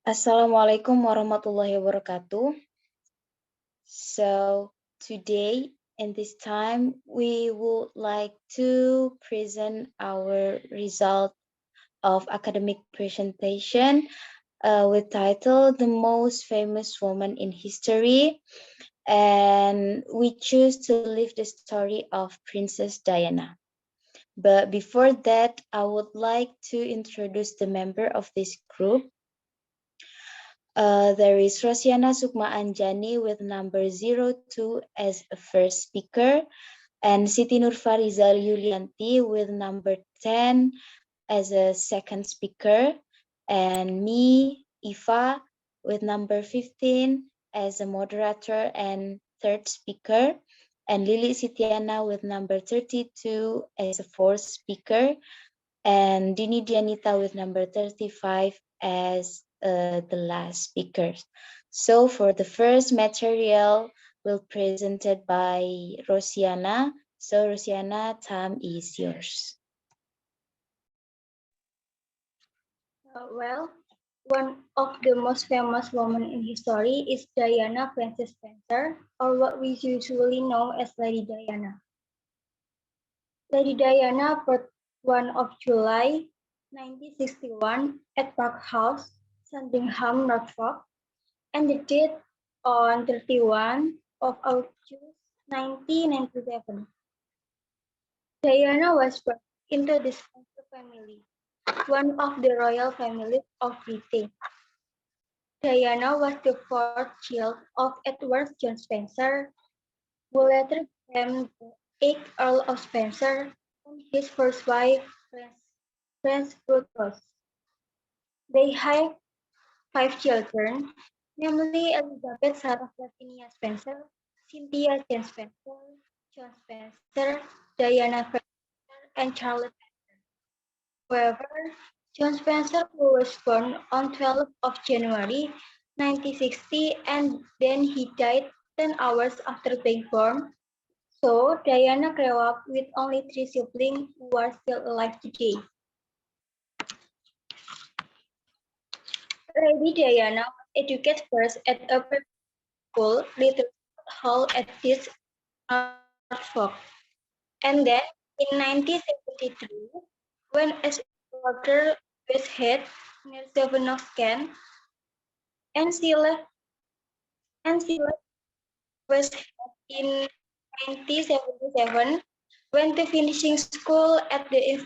Assalamualaikum warahmatullahi wabarakatuh. So today in this time we would like to present our result of academic presentation with title The Most Famous Woman in History, and we choose to live the story of Princess Diana. But before that, I would like to introduce the member of this group. There is Rosiana, Sukma, Anjani with number 02 as a first speaker, and Siti Nurfariza, Yulianti with number 10 as a second speaker, and me, Ifa, with number 15 as a moderator and third speaker, and Lili Sittiyana with number 32 as a fourth speaker, and Dini Dianita with number 35 as the last speakers. So for the first material will presented by Rosiana. So Rosiana, time is yours. Well, one of the most famous women in history is Diana Princess Spencer, or what we usually know as Lady Diana. Lady Diana birth 1 of July 1961 at Park House, Sandringham, Norfolk, and the date on 31 of August 1997. Diana was born into the Spencer family, one of the royal families of Britain. Diana was the fourth child of Edward John Spencer, who later became the 8th Earl of Spencer, and his first wife, Frances Rose. They had 5 children, namely Elizabeth Sarah Lavinia Spencer, Cynthia Jane Spencer, John Spencer, Diana Spencer, and Charlotte Spencer. However, John Spencer, who was born on 12th of January 1960, and then he died 10 hours after being born. So Diana grew up with only 3 siblings who are still alive today. Lady Diana was educated first at a private school, Little Hall at East Norfolk, and then in 1973, when as daughter was head near Sevenoaks, Kent, and she left West Head in 1977, went to finishing school at the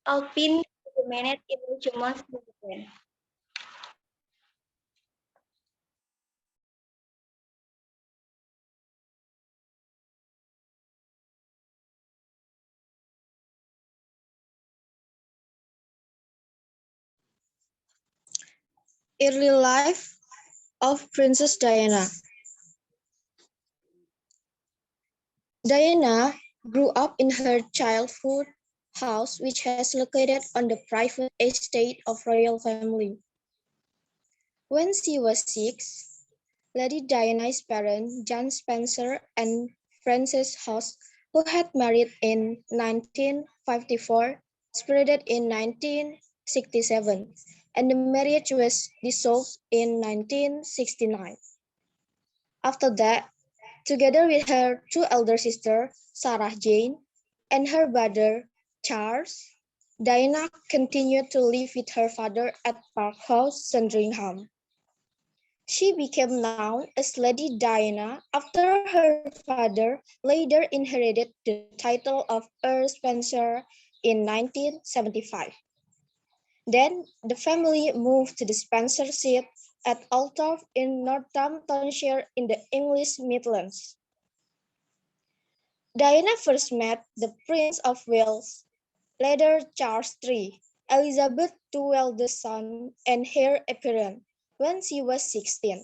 Alpine remained in Richmond, England. Early life of Princess Diana. Diana grew up in her childhood house, which was located on the private estate of royal family. When she was 6, Lady Diana's parents, John Spencer and Frances Hodge, who had married in 1954, separated in 1967, and the marriage was dissolved in 1969. After that, together with her 2 elder sisters, Sarah Jane, and her brother, Charles, Diana continued to live with her father at Park House, Sandringham. She became known as Lady Diana after her father later inherited the title of Earl Spencer in 1975. Then the family moved to the Spencer seat at Altorf in Northamptonshire in the English Midlands. Diana first met the Prince of Wales, later Charles III, Elizabeth's 2 eldest sons, and heir apparent when she was 16.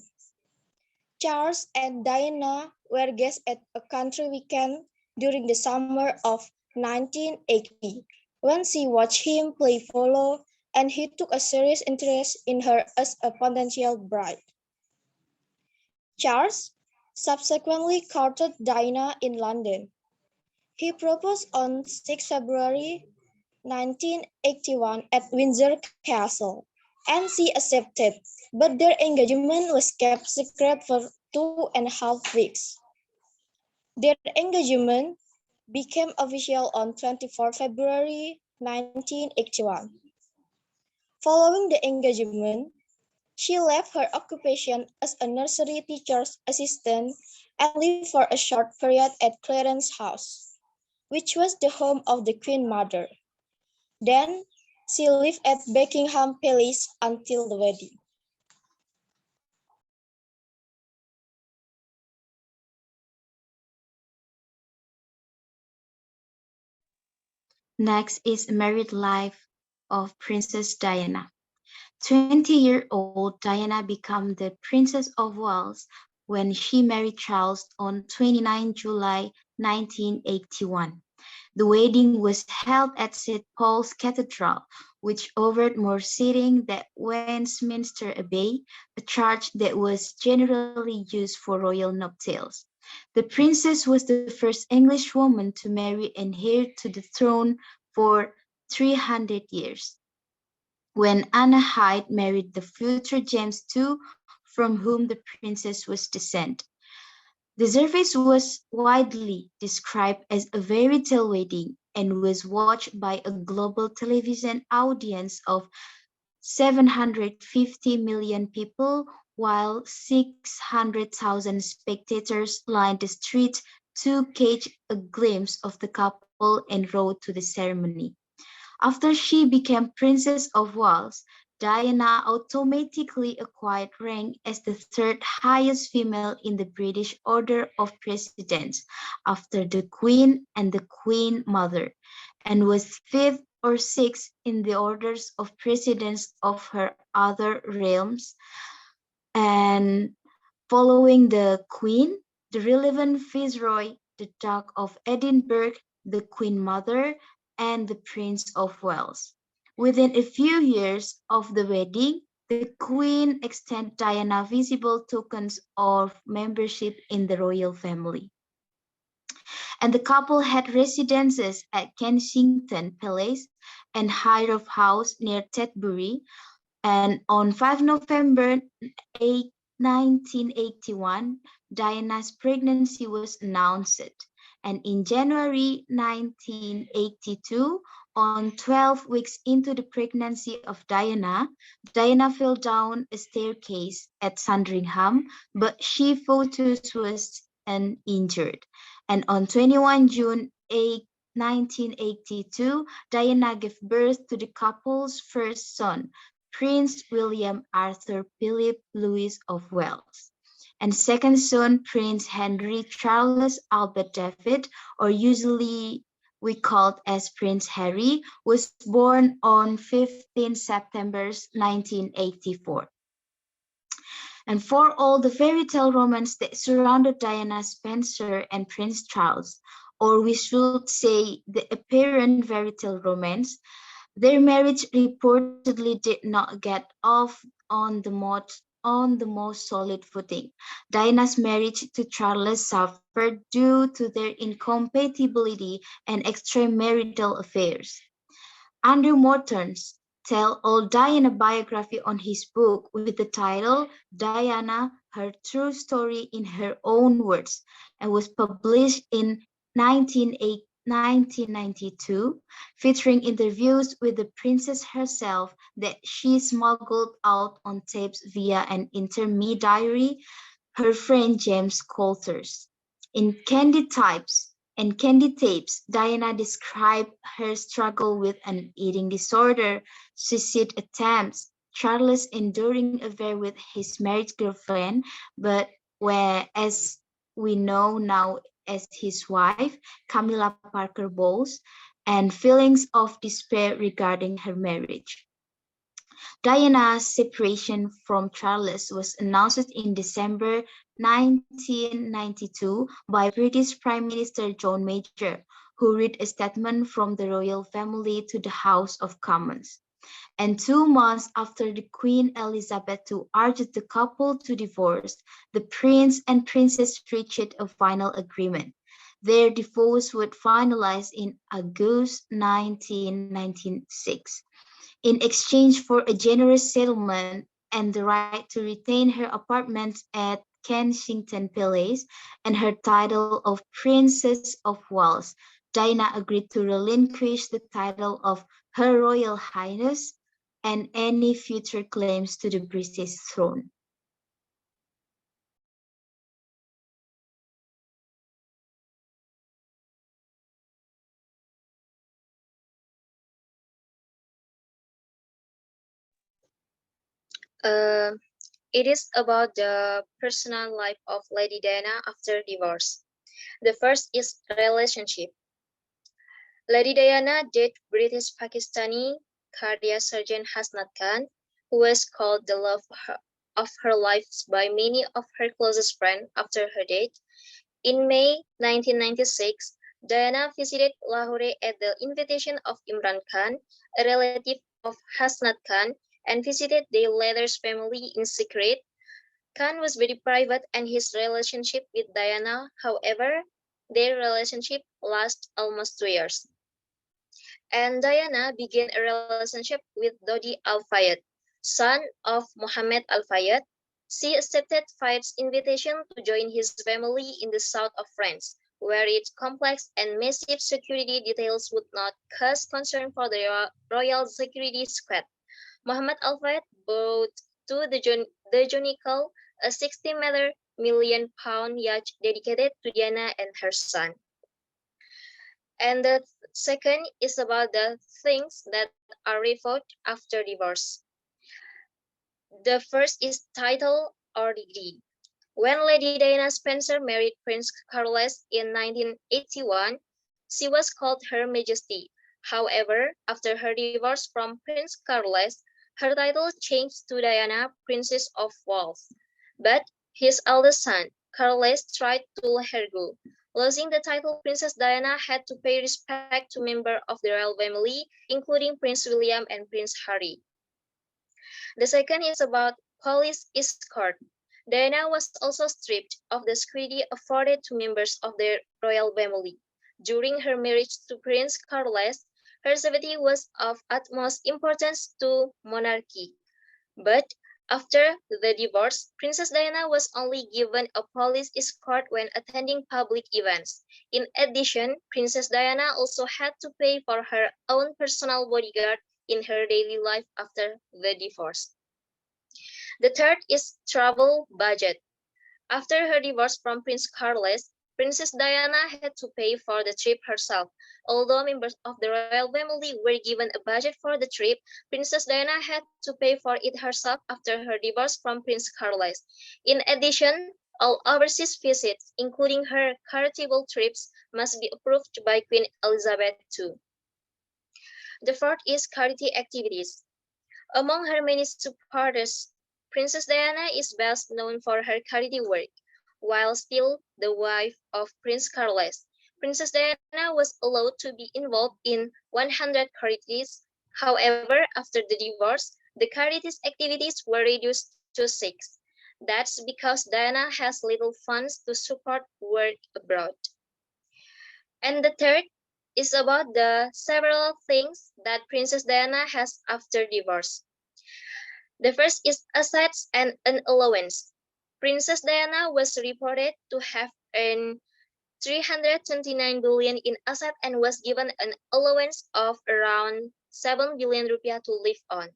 Charles and Diana were guests at a country weekend during the summer of 1980 when she watched him play polo, and he took a serious interest in her as a potential bride. Charles subsequently courted Diana in London. He proposed on 6 February 1981 at Windsor Castle, and she accepted but their engagement was kept secret for 2.5 weeks. Their engagement became official on 24 February 1981. Following the engagement, she left her occupation as a nursery teacher's assistant and lived for a short period at Clarence House, which was the home of the Queen Mother. Then, she lived at Buckingham Palace until the wedding. Next is married life of Princess Diana. 20-year-old Diana became the Princess of Wales when she married Charles on 29 July 1981. The wedding was held at St. Paul's Cathedral, which offered more seating than Westminster Abbey, a church that was generally used for royal nuptials. The princess was the first English woman to marry and heir to the throne for 300 years. When Anna Hyde married the future James II, from whom the princess was descended. The service was widely described as a fairy tale wedding and was watched by a global television audience of 750 million people, while 600,000 spectators lined the streets to catch a glimpse of the couple en route to the ceremony. After she became Princess of Wales, Diana automatically acquired rank as the third highest female in the British Order of Presidents after the Queen and the Queen Mother, and was fifth or sixth in the orders of precedence of her other realms. And following the Queen, the relevant Viceroy, the Duke of Edinburgh, the Queen Mother, and the Prince of Wales. Within a few years of the wedding, the Queen extended Diana visible tokens of membership in the royal family. And the couple had residences at Kensington Palace and Highroyd House near Tetbury. And on 5 November 1981, Diana's pregnancy was announced. And in January 1982, on 12 weeks into the pregnancy of Diana, Diana fell down a staircase at Sandringham, but she photos was uninjured. And on 21 June 1982, Diana gave birth to the couple's first son, Prince William Arthur Philip Louis of Wales. And second son, Prince Henry Charles Albert David, or usually we called as Prince Harry, was born on 15 September 1984. And for all the fairy tale romance that surrounded Diana Spencer and Prince Charles, or we should say the apparent fairy tale romance, their marriage reportedly did not get off on the most solid footing. Diana's marriage to Charles suffered due to their incompatibility and extramarital affairs. Andrew Morton's Tell All Diana biography on his book with the title Diana, Her True Story in Her Own Words, and was published in 1992, featuring interviews with the princess herself that she smuggled out on tapes via an intermediary, her friend James Coulters. In Candid Tapes, Diana described her struggle with an eating disorder, suicide attempts, Charles enduring affair with his married girlfriend, but as we know now as his wife, Camilla Parker Bowles, and feelings of despair regarding her marriage. Diana's separation from Charles was announced in December 1992 by British Prime Minister John Major, who read a statement from the royal family to the House of Commons. And 2 months after the Queen Elizabeth II urged the couple to divorce, the Prince and Princess reached a final agreement. Their divorce would finalize in August 1996. In exchange for a generous settlement, and the right to retain her apartment at Kensington Palace and her title of Princess of Wales. Diana agreed to relinquish the title of Her Royal Highness and any future claims to the British throne. Uh, it is about the personal life of Lady Diana after divorce. The first is relationship. Lady Diana dated British Pakistani cardiac surgeon Hasnat Khan, who was called the love of her life by many of her closest friends after her death. In May 1996, Diana visited Lahore at the invitation of Imran Khan, a relative of Hasnat Khan, and visited the latter's family in secret. Khan was very private and his relationship with Diana, however, their relationship lasted almost 2 years. And Diana began a relationship with Dodi Al-Fayed, son of Muhammad Al-Fayed. She accepted Fayed's invitation to join his family in the south of France, where its complex and massive security details would not cause concern for the royal security squad. Muhammad Al-Fayed bought to the Jonical a 60 million pound yacht dedicated to Diana and her son. And the second is about the things that are revoked after divorce. The first is title or degree. When Lady Diana Spencer married Prince Carlos in 1981, she was called Her Majesty. However, after her divorce from Prince Carlos, her title changed to Diana, Princess of Wales. But his eldest son, Carlos, tried to let her go. Losing the title, Princess Diana had to pay respect to members of the royal family, including Prince William and Prince Harry. The second is about police escort. Diana was also stripped of the security afforded to members of the royal family. During her marriage to Prince Carlos, her safety was of utmost importance to monarchy. But after the divorce, Princess Diana was only given a police escort when attending public events. In addition, Princess Diana also had to pay for her own personal bodyguard in her daily life after the divorce. The third is travel budget. After her divorce from Prince Carlos, Princess Diana had to pay for the trip herself. Although members of the royal family were given a budget for the trip, Princess Diana had to pay for it herself after her divorce from Prince Carlos. In addition, all overseas visits, including her charitable trips, must be approved by Queen Elizabeth II. The fourth is charity activities. Among her many supporters, Princess Diana is best known for her charity work. While still the wife of Prince Carlos, Princess Diana was allowed to be involved in 100 charities. However, after the divorce, the charities activities were reduced to 6. That's because Diana has little funds to support work abroad. And the third is about the several things that Princess Diana has after divorce. The first is assets and an allowance. Princess Diana was reported to have earned 329 billion in asset and was given an allowance of around 7 billion rupiah to live on.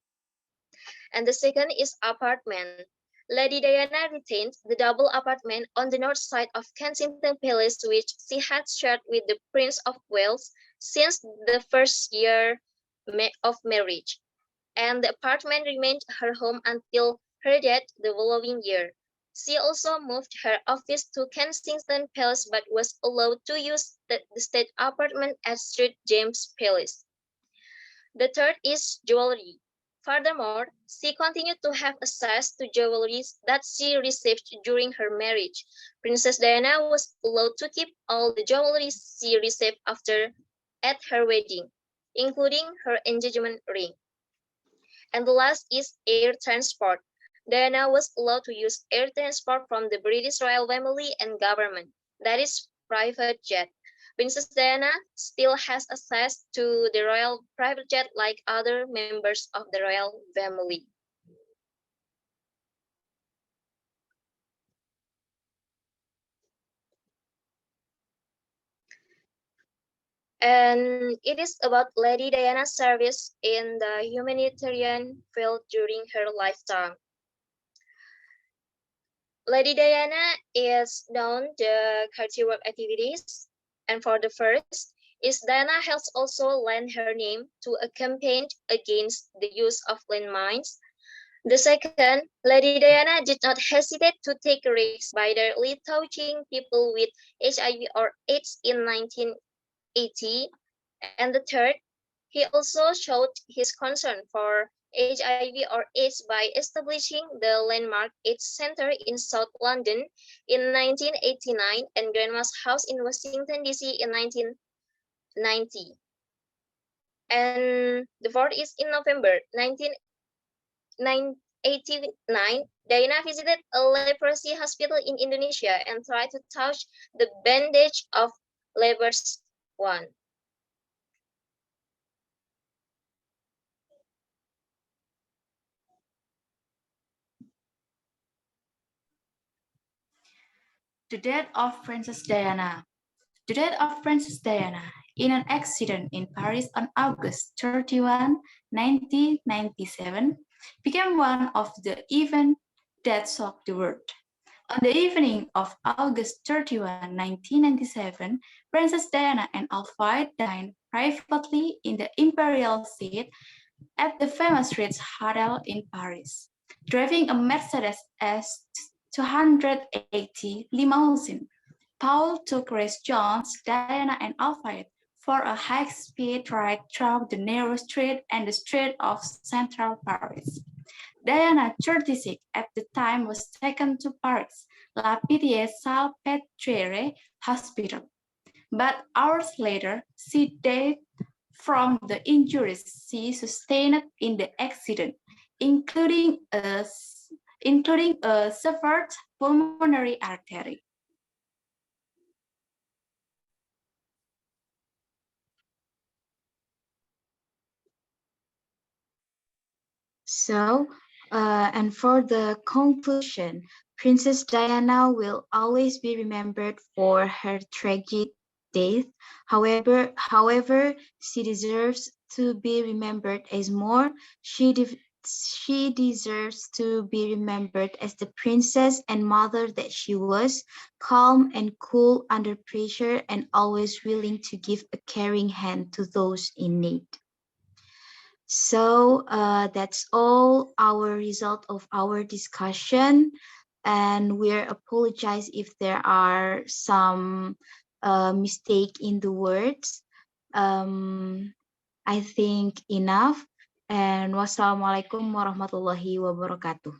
And the second is apartment. Lady Diana retained the double apartment on the north side of Kensington Palace, which she had shared with the Prince of Wales since the first year of marriage. And the apartment remained her home until her death the following year. She also moved her office to Kensington Palace but was allowed to use the state apartment at St. James Palace. The third is jewelry. Furthermore, she continued to have access to jewelry that she received during her marriage. Princess Diana was allowed to keep all the jewelry she received at her wedding, including her engagement ring. And the last is air transport. Diana was allowed to use air transport from the British royal family and government, that is, private jet. Princess Diana still has access to the royal private jet like other members of the royal family. And it is about Lady Diana's service in the humanitarian field during her lifetime. Lady Diana is known the charity work activities, and for the first is Diana has also lent her name to a campaign against the use of landmines. The second, Lady Diana did not hesitate to take risks by directly touching people with HIV or AIDS in 1980. And the third, he also showed his concern for HIV or AIDS by establishing the landmark AIDS Center in South London in 1989 and Grandma's House in Washington, D.C. in 1990. And the fourth is in November 1989, Diana visited a leprosy hospital in Indonesia and tried to touch the bandage of leper's one. The death of Princess Diana. The death of Princess Diana in an accident in Paris on August 31, 1997, became one of the events that shocked the world. On the evening of August 31, 1997, Princess Diana and Alfred dined privately in the imperial suite at the famous Ritz Hotel in Paris, driving a Mercedes S280 limousine. Paul took Grace Jones, Diana, and Alfred for a high-speed ride through the narrow street and the street of central Paris. Diana, 36 at the time, was taken to Paris La Pitié-Salpêtrière Hospital. But hours later, she died from the injuries she sustained in the accident, including a severed pulmonary artery. So, and for the conclusion, Princess Diana will always be remembered for her tragic death. However, she deserves to be remembered as more. She deserves to be remembered as the princess and mother that she was, calm and cool under pressure and always willing to give a caring hand to those in need. So that's all our result of our discussion, and we apologize if there are some mistake in the words. I think enough, and wassalamualaikum warahmatullahi wabarakatuh.